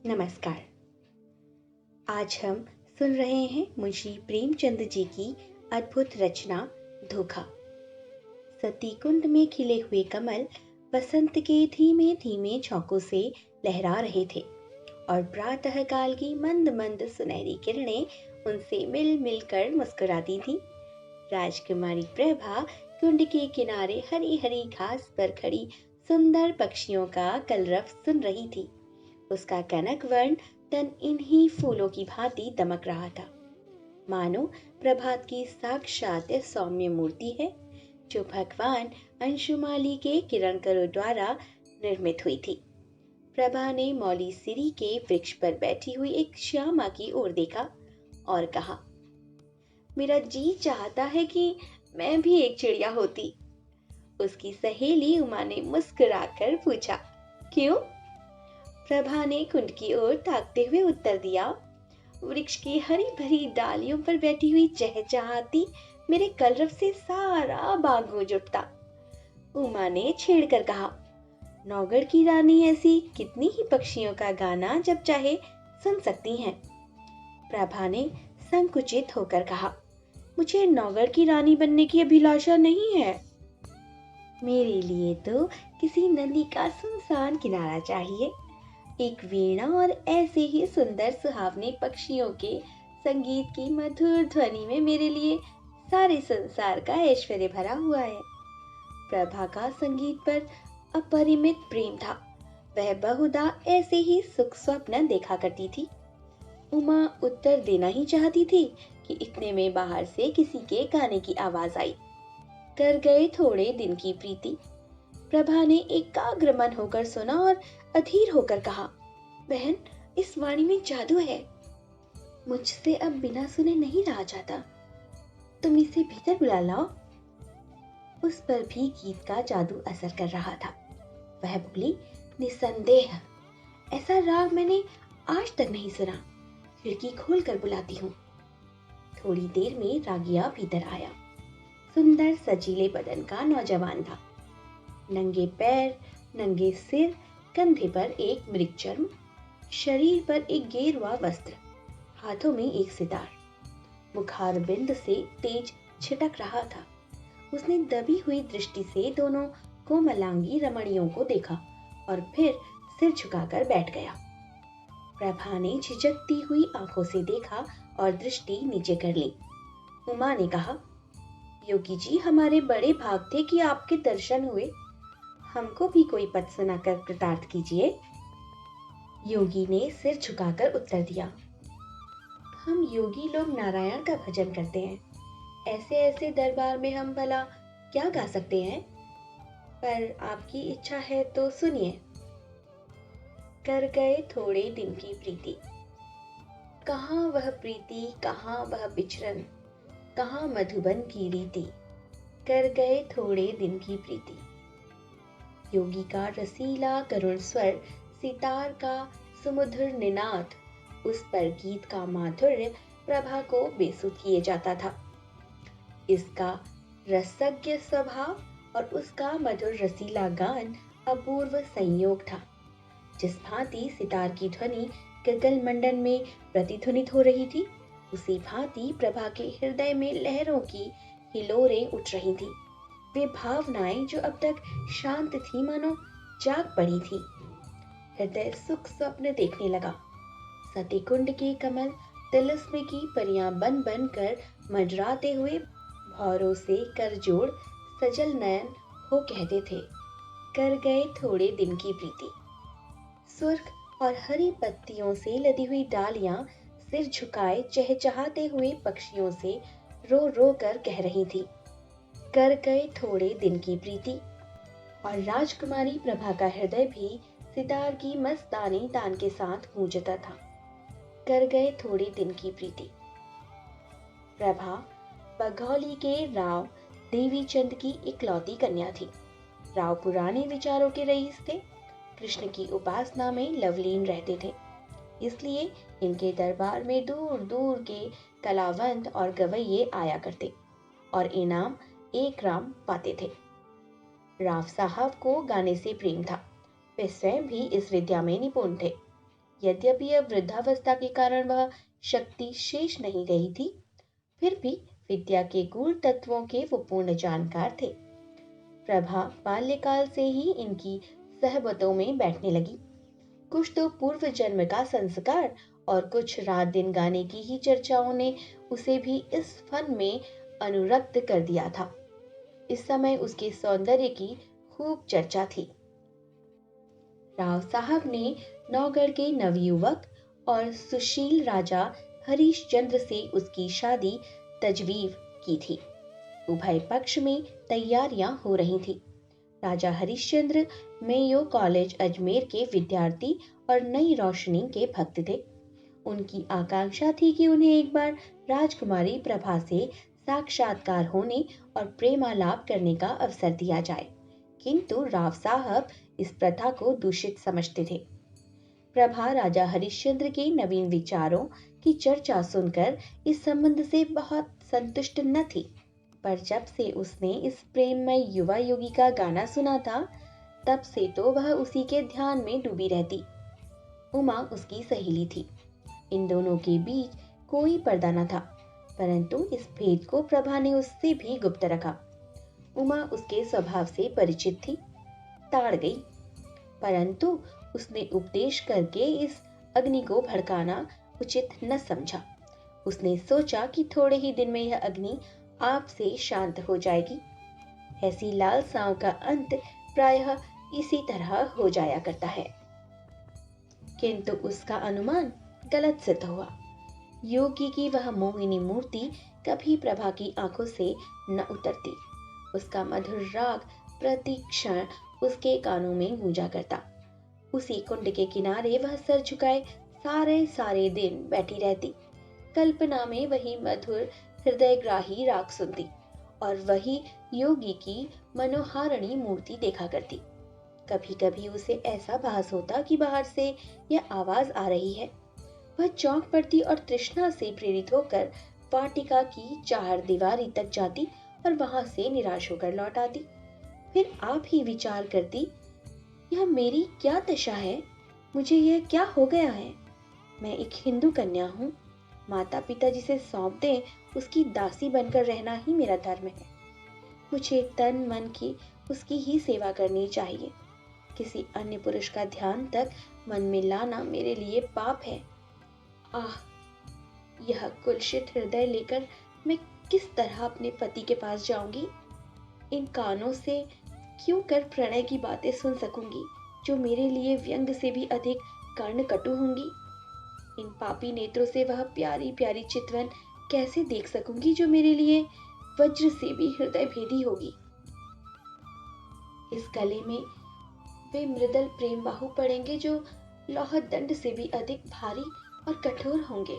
नमस्कार। आज हम सुन रहे हैं मुंशी प्रेमचंद जी की अद्भुत रचना धोखा। सतीकुंड में खिले हुए कमल बसंत के धीमे धीमे झोंकों से लहरा रहे थे और प्रातःकाल की मंद मंद सुनहरी किरणें उनसे मिल मिलकर मुस्कुराती थीं। राजकुमारी प्रभा कुंड के किनारे हरी हरी घास पर खड़ी सुंदर पक्षियों का कलरव सुन रही थी। उसका कनक वर्ण तन इन्हीं फूलों की भांति दमक रहा था, मानो प्रभात की साक्षात सौम्य मूर्ति है जो भगवान अंशुमाली के किरणकरों द्वारा निर्मित हुई थी। प्रभा ने मौली सिरी के वृक्ष पर बैठी हुई एक श्यामा की ओर देखा और कहा, मेरा जी चाहता है कि मैं भी एक चिड़िया होती। उसकी सहेली उमा ने मुस्कुराकर पूछा, क्यों? प्रभा ने कुंड की ओर ताकते हुए उत्तर दिया, वृक्ष की हरी भरी डालियों पर बैठी हुई चहचहाती मेरे कलरव से सारा बाग गूंज उठता। उमा ने छेड़कर कहा, नौगढ़ की रानी ऐसी कितनी ही पक्षियों का गाना जब चाहे सुन सकती हैं। प्रभा ने संकुचित होकर कहा, मुझे नौगढ़ की रानी बनने की अभिलाषा नहीं है। मेरे लिए तो किसी नदी का सुनसान किनारा चाहिए, एक वीणा और ऐसे ही सुंदर सुहावने पक्षियों के संगीत की मधुर ध्वनि में मेरे लिए सारे संसार का ऐश्वर्य भरा हुआ है। प्रभा का संगीत पर अपरिमित प्रेम था। वह बहुधा ऐसे ही सुख स्वप्न देखा करती थी। उमा उत्तर देना ही चाहती थी कि इतने में बाहर से किसी के गाने की आवाज आई। कर गए थोड़े दिन की प्रीति। प्रभा ने एकाग्र मन होकर सुना और अधीर होकर कहा, बहन, इस वाणी में जादू है। मुझसे अब बिना सुने नहीं रहा जाता, तुम इसे भीतर बुला लाओ। उस पर भी गीत का जादू असर कर रहा था। वह बोली, निसंदेह, ऐसा राग मैंने आज तक नहीं सुना। खिड़की खोल कर बुलाती हूँ। थोड़ी देर में रागिया भीतर आया। सुंदर सजीले बदन का नौजवान था। नंगे पैर, नंगे सिर, कंधे पर एक मृगचर्म, शरीर पर एक गेरुआ वस्त्र, हाथों में एक सितार, मुखारबिंद से तेज छिटक रहा था। उसने दबी हुई दृष्टि से दोनों कोमलांगी रमणियों को देखा और फिर सिर झुकाकर बैठ गया। प्रभा ने झिझकती हुई आंखों से देखा और दृष्टि नीचे कर ली। उमा ने कहा, योगी जी, हमारे बड़े भाग थे कि आपके दर्शन हुए। हमको भी कोई पद सुनाकर कृतार्थ कीजिए। योगी ने सिर झुकाकर उत्तर दिया, हम योगी लोग नारायण का भजन करते हैं। ऐसे ऐसे दरबार में हम भला क्या गा सकते हैं? पर आपकी इच्छा है तो सुनिए। कर गए थोड़े दिन की प्रीति। कहाँ वह प्रीति, कहाँ वह बिछरन, कहाँ मधुबन की रीति। कर गए थोड़े दिन की प्रीति। योगी का रसीला करुण स्वर, सितार का सुमधुर निनाद, उस पर गीत का माधुर्य प्रभा को बेसुध किए जाता था। इसका रसज्ञ स्वभाव और उसका मधुर रसीला गान अपूर्व संयोग था। जिस भांति सितार की ध्वनि गगन मंडन में प्रतिध्वनित हो रही थी, उसी भांति प्रभा के हृदय में लहरों की हिलोरें उठ रही थी। वे भावनाएं जो अब तक शांत थी, मानो जाग पड़ी थी। हृदय सुख स्वप्न देखने लगा। सतीकुंड के कमल तिलिस्म की परियां बन बन कर मंडराते हुए भौरों से कर जोड़ सजल नयन हो कहते थे, कर गए थोड़े दिन की प्रीति। सुर्ख और हरी पत्तियों से लदी हुई डालियां सिर झुकाए चहचहाते हुए पक्षियों से रो रो कर कह रही थी, कर गए थोड़े दिन की प्रीति। और राजकुमारी प्रभा का हृदय भी सितार की मस्तानी तान के साथ गूंजता था, कर गए थोड़े दिन की प्रीति। प्रभा बघौली के राव देवीचंद की इकलौती कन्या थी। राव पुराने विचारों के रईस थे। कृष्ण की उपासना में लवलीन रहते थे, इसलिए इनके दरबार में दूर दूर के कलावंत और गवैये आया करते और इनाम एक राम पाते थे। राव साहब को गाने से प्रेम था। वे स्वयं भी इस विद्या में निपुण थे। यद्यपि अब वृद्धावस्था के कारण वह शक्ति शेष नहीं रही थी, फिर भी विद्या के गूढ़ तत्वों के वो पूर्ण जानकार थे। प्रभा बाल्यकाल से ही इनकी सहबतों में बैठने लगी। कुछ तो पूर्व जन्म का संस्कार और कुछ रात दिन गाने की ही चर्चाओं ने उसे भी इस फन में अनुरक्त कर दिया था। इस समय उसके सौंदर्य की खूब चर्चा थी। राव साहब ने नौगढ़ के नवयुवक और सुशील राजा हरिश्चंद्र से उसकी शादी तजवीज की थी। उभय पक्ष में तैयारियां हो रही थी। राजा हरिश्चंद्र मेयो कॉलेज अजमेर के विद्यार्थी और नई रोशनी के भक्त थे। उनकी आकांक्षा थी कि उन्हें एक बार राजकुमारी प्रभा से साक्षात्कार होने और प्रेमालाप करने का अवसर दिया जाए, किंतु राव साहब इस प्रथा को दूषित समझते थे। प्रभा राजा हरिश्चंद्र के नवीन विचारों की चर्चा सुनकर इस संबंध से बहुत संतुष्ट न थी, पर जब से उसने इस प्रेममय युवा योगी का गाना सुना था, तब से तो वह उसी के ध्यान में डूबी रहती। उमा उसकी सहेली थी। इन दोनों के बीच कोई पर्दा न था, परंतु इस भेद को प्रभा ने उससे भी गुप्त रखा। उमा उसके स्वभाव से परिचित थी, ताड़ गई, परंतु उसने उपदेश करके इस अग्नि को भड़काना उचित न समझा। उसने सोचा कि थोड़े ही दिन में यह अग्नि आप से शांत हो जाएगी। ऐसी लालसाओं का अंत प्रायः इसी तरह हो जाया करता है। किंतु उसका अनुमान गलत सिद्ध हुआ। योगी की वह मोहिनी मूर्ति कभी प्रभा की आंखों से न उतरती। उसका मधुर राग प्रति क्षण उसके कानों में गूंजा करता। उसी कुंड के किनारे वह सर झुकाए सारे सारे दिन बैठी रहती। कल्पना में वही मधुर हृदयग्राही राग सुनती और वही योगी की मनोहारिणी मूर्ति देखा करती। कभी कभी उसे ऐसा भास होता कि बाहर से यह आवाज आ रही है। वह चौंक पड़ती और तृष्णा से प्रेरित होकर वाटिका की चारदीवारी तक जाती और वहां से निराश होकर लौट आती। फिर आप ही विचार करती, यह मेरी क्या दशा है, मुझे यह क्या हो गया है। मैं एक हिंदू कन्या हूँ, माता पिता जिसे सौंप दें उसकी दासी बनकर रहना ही मेरा धर्म है। मुझे तन मन की उसकी ही सेवा करनी चाहिए। किसी अन्य पुरुष का ध्यान तक मन में लाना मेरे लिए पाप है। आह, यह कुलसित हृदय लेकर मैं किस तरह अपने पति के पास जाऊंगी। इन कानों से क्यों कर प्रणय की बातें सुन सकूंगी जो मेरे लिए व्यंग से भी अधिक कर्णकटु होंगी। इन पापी नेत्रों से वह प्यारी प्यारी चितवन कैसे देख सकूंगी जो मेरे लिए वज्र से भी हृदय भेदी होगी। इस गले में वे मृदल प्रेम बाहु पड़ेंगे जो लौह दंड से भी अधिक भारी और कठोर होंगे।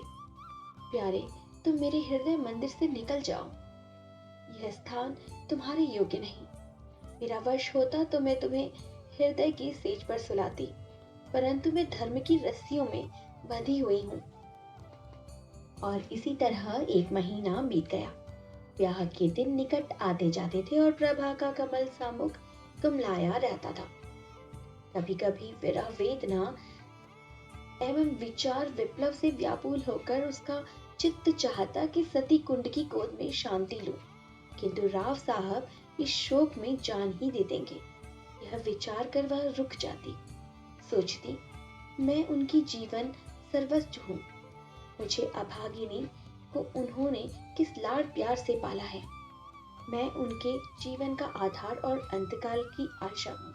प्यारे, तुम मेरे हृदय मंदिर से निकल जाओ। यह स्थान तुम्हारे योग्य नहीं। मेरा वश होता तो मैं तुम्हें हृदय की सेज पर सुलाती, परंतु मैं धर्म की रस्सियों में बंधी हुई हूँ। और इसी तरह एक महीना बीत गया। ब्याह के दिन निकट आते जाते थे और प्रभा का कमल सामुख कुमलाया रहता था। कभी कभी विरह वेदना एवं विचार विप्लव से व्याकुल होकर उसका चित्त चाहता कि सती कुंड की गोद में शांति लूं, किंतु राव साहब इस शोक में जान ही दे देंगे। यह विचार कर वह रुक जाती, सोचती, मैं उनकी जीवन सर्वस्व हूँ। मुझे अभागिनी को उन्होंने किस लाड प्यार से पाला है। मैं उनके जीवन का आधार और अंतकाल की आशा हूँ।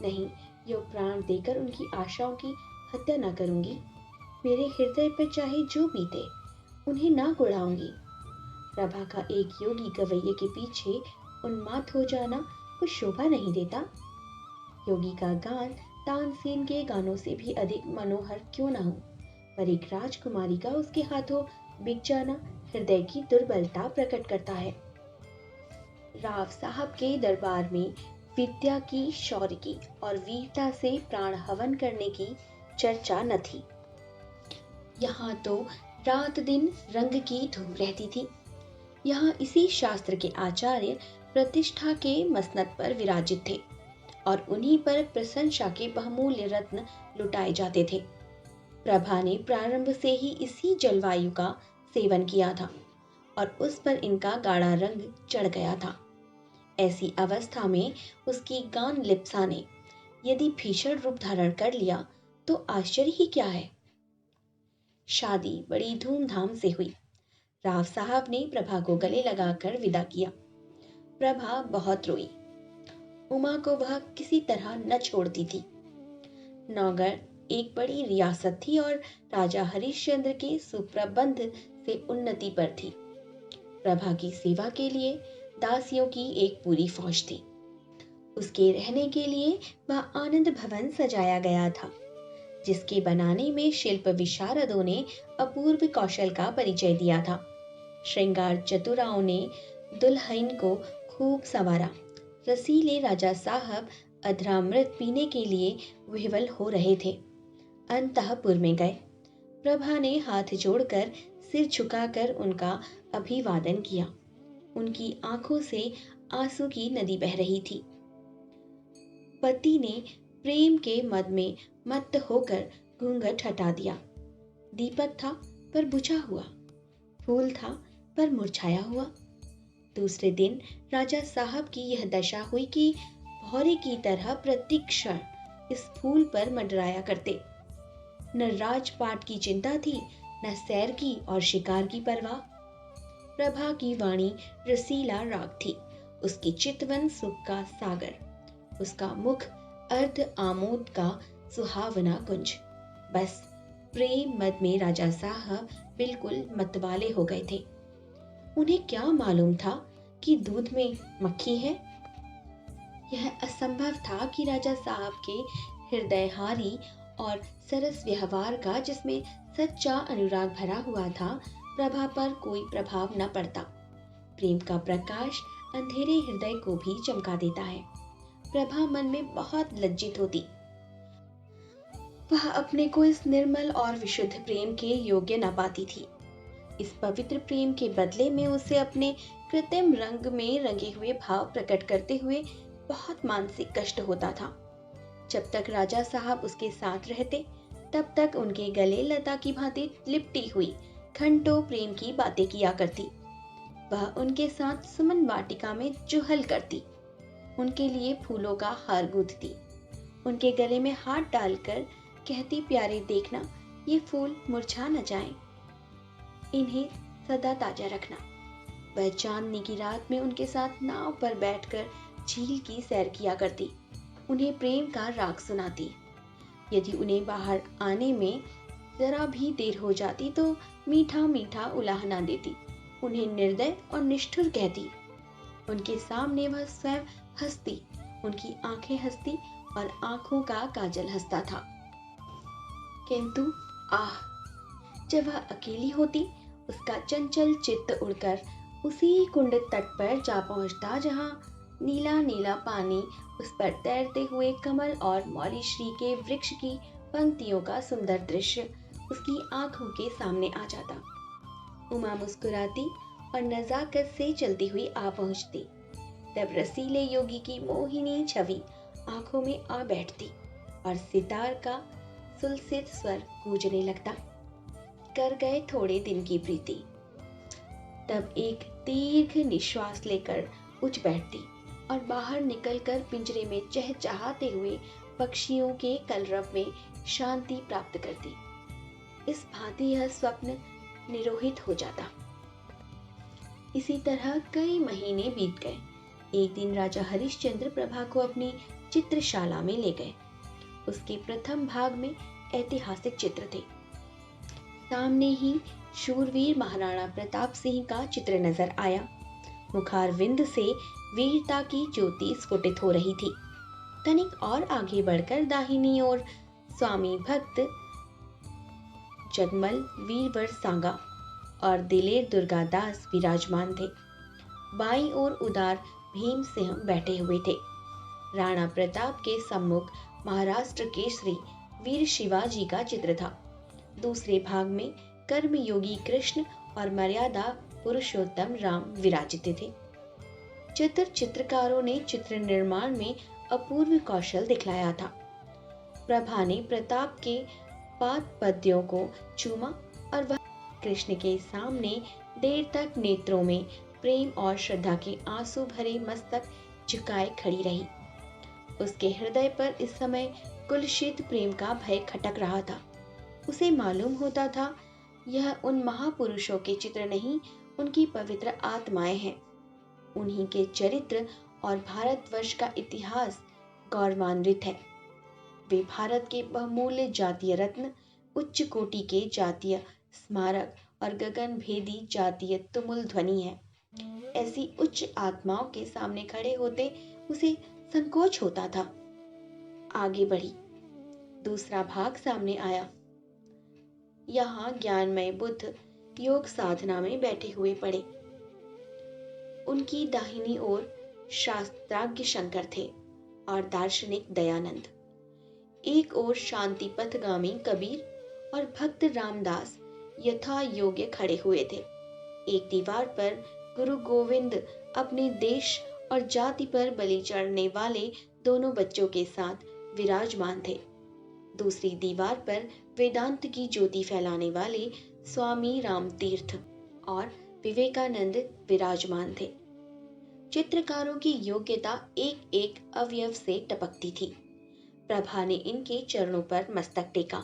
नहीं, यो प्राण देकर उनकी आशाओं की हत्या न करूंगी। मेरे हृदय पर चाहे जो बीते, उन्हें ना गुड़ाऊंगी। प्रभा का एक योगी गवैये के पीछे उन्माद हो जाना कुछ शोभा नहीं देता। योगी का गान तानसेन के गानों से भी अधिक मनोहर क्यों न हो, पर एक राजकुमारी का उसके हाथों बिक जाना हृदय की दुर्बलता प्रकट करता है। राव साहब के दरबार में विद्या की, शौर्य की और वीरता से प्राण हवन करने की चर्चा न थी। यहाँ तो रात दिन रंग की धूम रहती थी। यहाँ इसी शास्त्र के आचार्य प्रतिष्ठा के मसनद पर विराजित थे और उन्हीं पर प्रशंसा के बहुमूल्य रत्न लुटाए जाते थे। प्रभा ने प्रारंभ से ही इसी जलवायु का सेवन किया था और उस पर इनका गाढ़ा रंग चढ़ गया था। ऐसी अवस्था में उसकी गान लिप्सा ने यदि भीषण रूप धारण कर लिया तो आश्चर्य ही क्या है। शादी बड़ी धूमधाम से हुई। राव साहब ने प्रभा को गले लगाकर विदा किया। प्रभा बहुत रोई। उमा को वह किसी तरह न छोड़ती थी। नौगढ़ एक बड़ी रियासत थी और राजा हरिश्चंद्र के सुप्रबंध से उन्नति पर थी। प्रभा की सेवा के लिए दासियों की एक पूरी फौज थी। उसके रहने के लिए वह आनंद भवन सजाया गया था, जिसके बनाने में शिल्प विशारदों ने अपूर्व कौशल का परिचय दिया था। श्रृंगार चतुराओं ने दुल्हन को खूब संवारा। रसीले राजा साहब अधरामृत पीने के लिए विह्वल हो रहे थे। अंतःपुर में गए। प्रभा ने हाथ जोड़कर सिर झुकाकर उनका अभिवादन किया। उनकी आंखों से आंसू की नदी बह रही थी। पति ने प्रेम के मद में मत्त होकर घूंघट हटा दिया। दीपक था पर बुझा हुआ, फूल था पर मुरझाया हुआ। दूसरे दिन राजा साहब की यह दशा हुई कि भौरे की तरह प्रत्येक क्षण इस फूल पर मंडराया करते। न राजपाट की चिंता थी, न सैर की और शिकार की परवाह। प्रभा की वाणी रसीला राग थी, उसकी चितवन सुख का सागर, उसका मुख अर्ध आमोद का सुहावना कुंज। बस प्रेम मद में राजा साहब बिल्कुल मतवाले हो गए थे। उन्हें क्या मालूम था कि दूध में मक्खी है। यह असंभव था कि राजा साहब के हृदयहारी और सरस व्यवहार का, जिसमें सच्चा अनुराग भरा हुआ था, प्रभा पर कोई प्रभाव न पड़ता। प्रेम का प्रकाश अंधेरे हृदय को भी चमका देता है। प्रभा मन में बहुत लज्जित होती। वह अपने को इस निर्मल और विशुद्ध प्रेम के योग्य न पाती थी। इस पवित्र प्रेम के बदले में उसे अपने कृत्रिम रंग में रंगे हुए भाव प्रकट करते हुए बहुत मानसिक कष्ट होता था। जब तक राजा साहब उसके साथ रहते, तब तक उनके गले लता की भांति लिपटी हुई घंटों प्रेम की बातें किया करती। वह उनके साथ सुमन वाटिका में जुहल करती, उनके लिए फूलों का हार गूंथती, उनके गले में हाथ डालकर कहती, प्यारे देखना ये फूल मुरझा न जाएं, इन्हें सदा ताजा रखना। वह चांदनी की रात में उनके साथ नाव पर बैठकर झील की सैर किया करती, उन्हें प्रेम का राग सुनाती। यदि उन्हें बाहर आने में जरा भी देर हो जाती तो मीठा मीठा उलाहना देती, उन्हें निर्दय और निष्ठुर कहती। उनके सामने वह स्वयं हंसती, उनकी आंखें हंसती और आंखों का काजल हंसता था। किंतु आह, जब वह अकेली होती, उसका चंचल चित्त उड़कर उसी कुंड तट पर जा पहुंचता जहां नीला नीला पानी, उस पर तैरते हुए कमल और मौलीश्री के वृक्ष की पंक्तियों का सुंदर दृश्य उसकी आंखों के सामने आ जाता। उमा मुस्कुराती और नजाकत से चलती हुई आ पहुंचती। तब रसीले योगी की मोहिनी छवि आंखों में आ बैठती और सितार का सुलसित स्वर गूंजने लगता। कर गए थोड़े दिन की प्रीति। तब एक दीर्घ निश्वास लेकर उठ बैठती और बाहर निकलकर पिंजरे में चहचहाते हुए पक्षियों के कलरव में शांति प्राप्त करती। इस भांति यह स्वप्न निरोहित हो जाता। इसी तरह कई महीने बीत गए। एक दिन राजा हरिश्चंद्र प्रभा को अपनी चित्रशाला में ले गए। उसके प्रथम भाग में ऐतिहासिक चित्र थे। सामने ही शूरवीर महाराणा प्रताप सिंह का चित्र नजर आया। मुखारविंद से वीरता की ज्योति स्फुटित हो रही थी। तनिक और आगे बढ़कर दाहिनी ओर स्वामी भक्त जगमल वीरवर सांगा और दिलेर दुर्गादास विराजमान थे। बाईं ओर उदार भीम सिंह बैठे हुए थे। राणा प्रताप के सम्मुख महाराष्ट्र केसरी वीर शिवाजी का चित्र था। दूसरे भाग में कर्मयोगी कृष्ण और मर्यादा पुरुषोत्तम राम विराजित थे। चतुर चित्रकारों ने चित्र निर्माण में अपूर्व कौशल दिखलाया था। प्रभा ने प्रताप के पाद पद्यों को चूमा और वह कृष्ण के सामने देर तक नेत्रों में प्रेम और श्रद्धा के आंसू भरे मस्तक झुकाए खड़ी रही। उसके हृदय पर इस समय कुलशित प्रेम का भय खटक रहा था। उसे मालूम होता था यह उन महापुरुषों के चित्र नहीं, उनकी पवित्र आत्माएं हैं। उन्हीं के चरित्र और भारतवर्ष का इतिहास गौरवान्वित है। वे भारत के बहुमूल्य जातीय रत्न, उच्च कोटि के जातीय स्मारक और गगन भेदी जातीय तुमुल ध्वनि है। ऐसी उच्च आत्माओं के सामने खड़े होते उसे संकोच होता था। आगे बढ़ी। दूसरा भाग सामने आया। यहाँ ज्ञानमय बुद्ध योग साधना में बैठे हुए पड़े। उनकी दाहिनी ओर शास्त्राज्ञ शंकर थे और दार्शनिक दयानंद। एक ओर शांति पथगामी कबीर और भक्त रामदास यथा योग्य खड़े हुए थे। एक दीवार पर गुरु गोविंद अपने देश और जाति पर बलि चढ़ने वाले दोनों बच्चों के साथ विराजमान थे। दूसरी दीवार पर वेदांत की ज्योति फैलाने वाले स्वामी रामतीर्थ और विवेकानंद विराजमान थे। चित्रकारों की योग्यता एक एक अवयव से टपकती थी। प्रभा ने इनके चरणों पर मस्तक टेका।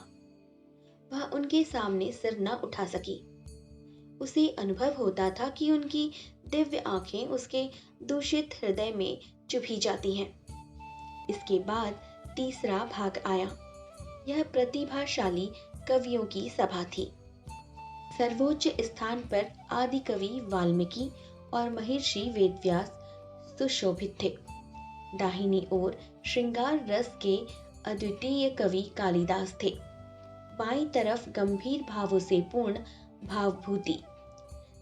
वह उनके सामने सिर न उठा सकी। उसे अनुभव होता था कि उनकी दिव्य आंखें उसके दूषित हृदय में चुभी जाती हैं। इसके बाद तीसरा भाग आया। यह प्रतिभाशाली कवियों की सभा थी। सर्वोच्च स्थान पर आदि कवि वाल्मीकि और महर्षि वेदव्यास सुशोभित थे। दाहिनी ओर श्रृंगार रस के अद्वितीय कवि कालिदास थे। बाईं तरफ गंभीर भावों से पूर्ण भावभूति।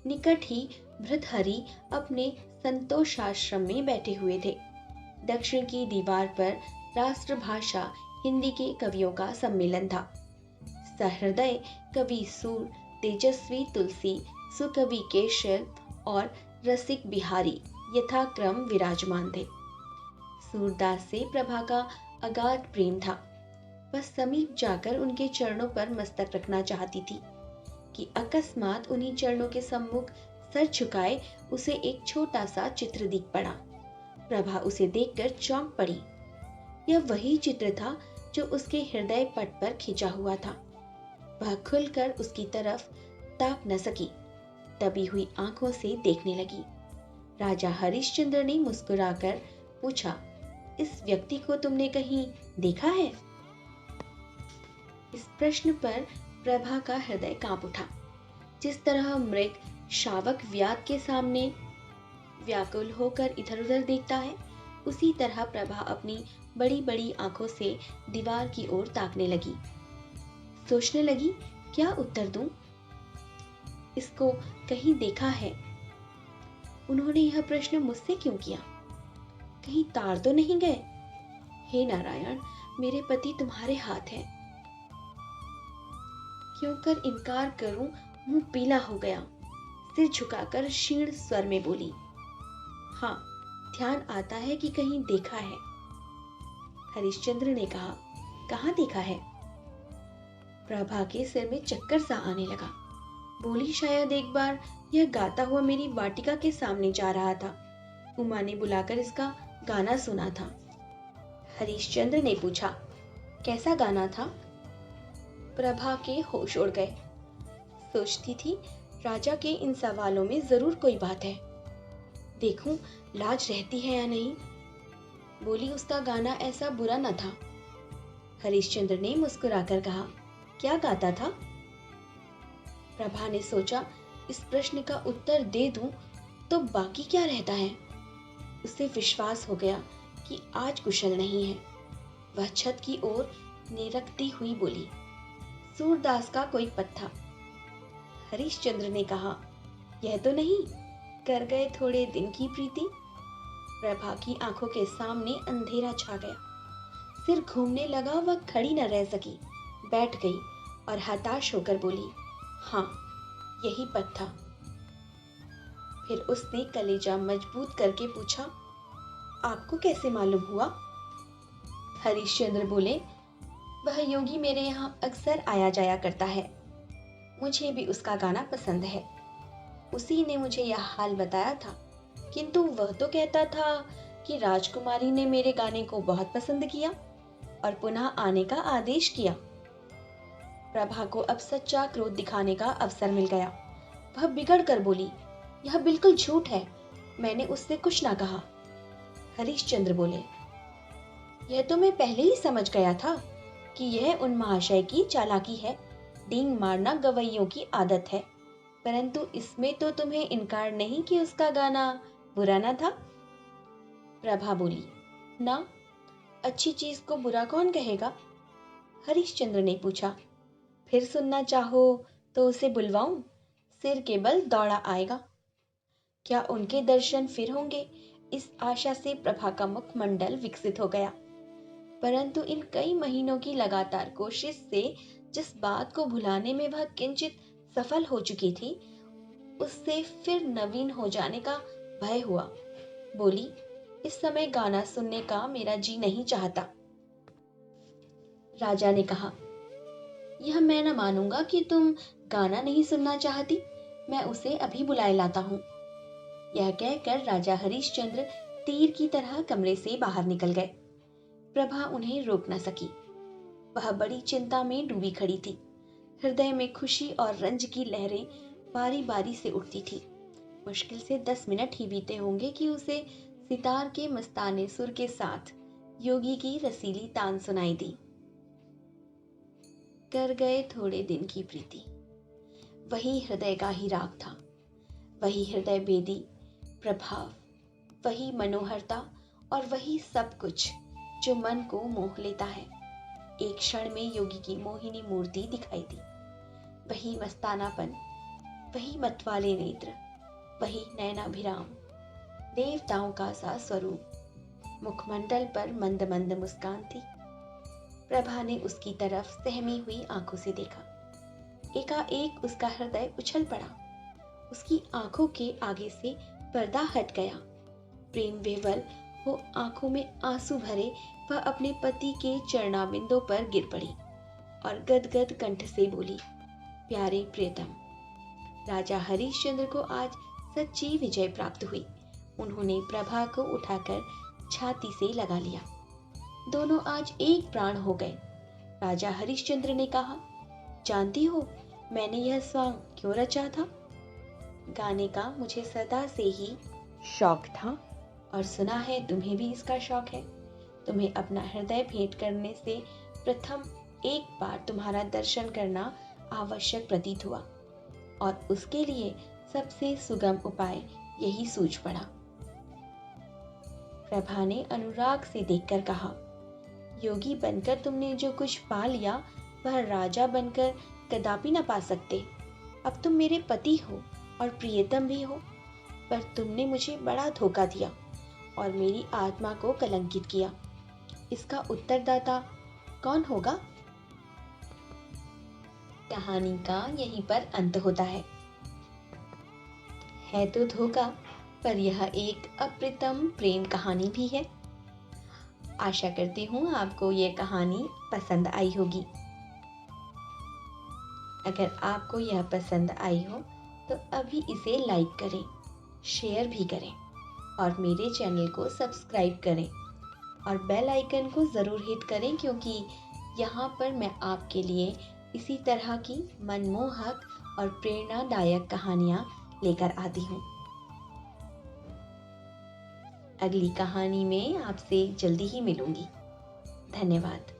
निकट ही भृतहरि अपने संतोषाश्रम में बैठे हुए थे। दक्षिण की दीवार पर राष्ट्रभाषा हिंदी के कवियों का सम्मेलन था। सहृदय कवि सूर, तेजस्वी तुलसी, सुकवि केशव और रसिक बिहारी यथाक्रम विराजमान थे। सूरदास से प्रभा का अगाध प्रेम था। वह समीप जाकर उनके चरणों पर मस्तक रखना चाहती थी कि अकस्मात उन्हीं चरणों के सम्मुख सर झुकाए उसे एक छोटा सा चित्र दिख पड़ा। प्रभा उसे देखकर चौंक पड़ी। यह वही चित्र था जो उसके हृदय पट पर खिंचा हुआ था। वह खुलकर उसकी तरफ ताक न सकी, दबी हुई आंखों से देखने लगी। राजा हरिश्चंद्र ने मुस्कुराकर पूछा, इस व्यक्ति को तुमने कहीं देखा है? इस प्रश्न पर प्रभा का हृदय कांप उठा। जिस तरह मृग शावक व्याध के सामने व्याकुल होकर इधर उधर देखता है, उसी तरह प्रभा अपनी बड़ी बड़ी आंखों से दीवार की ओर ताकने लगी। सोचने लगी, क्या उत्तर दूं? इसको कहीं देखा है? उन्होंने यह प्रश्न मुझसे क्यों किया? कहीं तार तो नहीं गए? हे नारायण, मेरे पति तुम्हारे हाथ हैं। क्यों कर इनकार करूं? मुंह पीला हो गया। सिर झुकाकर क्षीण स्वर में बोली, हाँ, ध्यान आता है कि कहीं देखा है। हरिश्चंद्र ने कहा, कहाँ देखा है? प्रभा के सिर में चक्कर सा आने लगा। बोली, शायद एक बार यह गाता हुआ मेरी वाटिका के सामने जा रहा था। उमा ने बुलाकर इसका गाना सुना था। हरिश्चंद्र ने पूछा, कैसा गाना था? प्रभा के होश उड़ गए। सोचती थी, राजा के इन सवालों में जरूर कोई बात है। देखूं लाज रहती है या नहीं। बोली, उसका गाना ऐसा बुरा न था। हरिश्चंद्र ने मुस्कुराकर कहा, क्या गाता था? प्रभा ने सोचा, इस प्रश्न का उत्तर दे दूं तो बाकी क्या रहता है। उसे विश्वास हो गया कि आज कुशल नहीं है। वह छत की ओर निरखती हुई बोली, सूरदास का कोई पत्था। हरिश्चंद्र ने कहा, यह तो नहीं, कर गए थोड़े दिन की प्रीति। प्रभा की आंखों के सामने अंधेरा छा गया। सिर घूमने लगा। वह खड़ी न रह सकी, बैठ गई और हताश होकर बोली, हाँ, यही पत्था। फिर उसने कलेजा मजबूत करके पूछा, आपको कैसे मालूम हुआ? हरिश्चंद्र बोले, वह योगी मेरे यहाँ अक्सर आया जाया करता है। मुझे भी उसका गाना पसंद है। उसी ने मुझे यह हाल बताया था, किंतु वह तो कहता था कि राजकुमारी ने मेरे गाने को बहुत पसंद किया और पुनः आने का आदेश किया। प्रभा को अब सच्चा क्रोध दिखाने का अवसर मिल गया। वह बिगड़ कर बोली, यह बिल्कुल झूठ है, मैंने उससे कुछ ना कहा। हरिश्चंद्र बोले, यह तो मैं पहले ही समझ गया था कि यह उन महाशय की चालाकी है। डींग मारना गवैयों की आदत है, परंतु इसमें तो तुम्हें इनकार नहीं कि उसका गाना बुरा ना था। प्रभा बोली, ना, अच्छी चीज को बुरा कौन कहेगा? हरिश्चंद्र ने पूछा, फिर सुनना चाहो तो उसे बुलवाऊं? सिर के बल दौड़ा आएगा। क्या उनके दर्शन फिर होंगे? इस आशा से प्रभा का मुखमंडल विकसित हो गया। परंतु इन कई महीनों की लगातार कोशिश से जिस बात को भुलाने में वह किंचित सफल हो चुकी थी, उससे फिर नवीन हो जाने का भय हुआ। बोली, इस समय गाना सुनने का मेरा जी नहीं चाहता। राजा ने कहा, यह मैं न मानूंगा कि तुम गाना नहीं सुनना चाहती। मैं उसे अभी बुलाए लाता हूँ। यह कहकर राजा हरिश्चंद्र तीर की तरह कमरे से बाहर निकल गए। प्रभा उन्हें रोक न सकी। वह बड़ी चिंता में डूबी खड़ी थी। हृदय में खुशी और रंज की लहरें बारी बारी से उठती थी। मुश्किल से 10 मिनट ही बीते होंगे कि उसे सितार के मस्ताने सुर के साथ योगी की रसीली तान सुनाई दी। कर गए थोड़े दिन की प्रीति। वही हृदय का ही राग था, वही हृदय बेदी प्रभाव, वही मनोहरता और वही सब कुछ जो मन को मोह लेता है। एक क्षण में योगी की मोहिनी मूर्ति दिखाई दी। वही मस्तानापन, वही मतवाले नेत्र, वही नयनाभिराम, देवताओं का सा स्वरूप। मुखमंडल पर मंद मंद मुस्कान थी। प्रभा ने उसकी तरफ सहमी हुई आंखों से देखा। एकाएक उसका हृदय उछल पड़ा। उसकी आंखों के आगे से पर्दा हट गया। प्रेम विह्वल हो आंखों में आंसू भरे वह अपने पति के चरणाबिंदों पर गिर पड़ी और गदगद कंठ से बोली, प्यारे प्रियतम। राजा हरिश्चंद्र को आज सच्ची विजय प्राप्त हुई। उन्होंने प्रभा को उठाकर छाती से लगा लिया। दोनों आज एक प्राण हो गए। राजा हरिश्चंद्र ने कहा, जानती हो मैंने यह सॉन्ग क्यों रचा था? गाने का मुझे सदा से ही शौक था और सुना है तुम्हें भी इसका शौक है। तुम्हें अपना हृदय भेंट करने से प्रथम एक बार तुम्हारा दर्शन करना आवश्यक प्रतीत हुआ और उसके लिए सबसे सुगम उपाय यही सूझ पड़ा। प्रभा ने अनुराग से देखकर कहा, योगी बनकर तुमने जो कुछ पा लिया वह राजा बनकर कदापि न पा सकते। अब तुम मेरे पति हो और प्रियतम भी हो, पर तुमने मुझे बड़ा धोखा दिया और मेरी आत्मा को कलंकित किया। इसका उत्तरदाता कौन होगा? कहानी का यहीं पर अंत होता है तो धोखा, पर यह एक अप्रतिम प्रेम कहानी भी है। आशा करती हूँ आपको यह कहानी पसंद आई होगी। अगर आपको यह पसंद आई हो तो अभी इसे लाइक करें, शेयर भी करें और मेरे चैनल को सब्सक्राइब करें और बेल आइकन को ज़रूर हिट करें, क्योंकि यहाँ पर मैं आपके लिए इसी तरह की मनमोहक और प्रेरणादायक कहानियाँ लेकर आती हूँ। अगली कहानी में आपसे जल्दी ही मिलूंगी। धन्यवाद।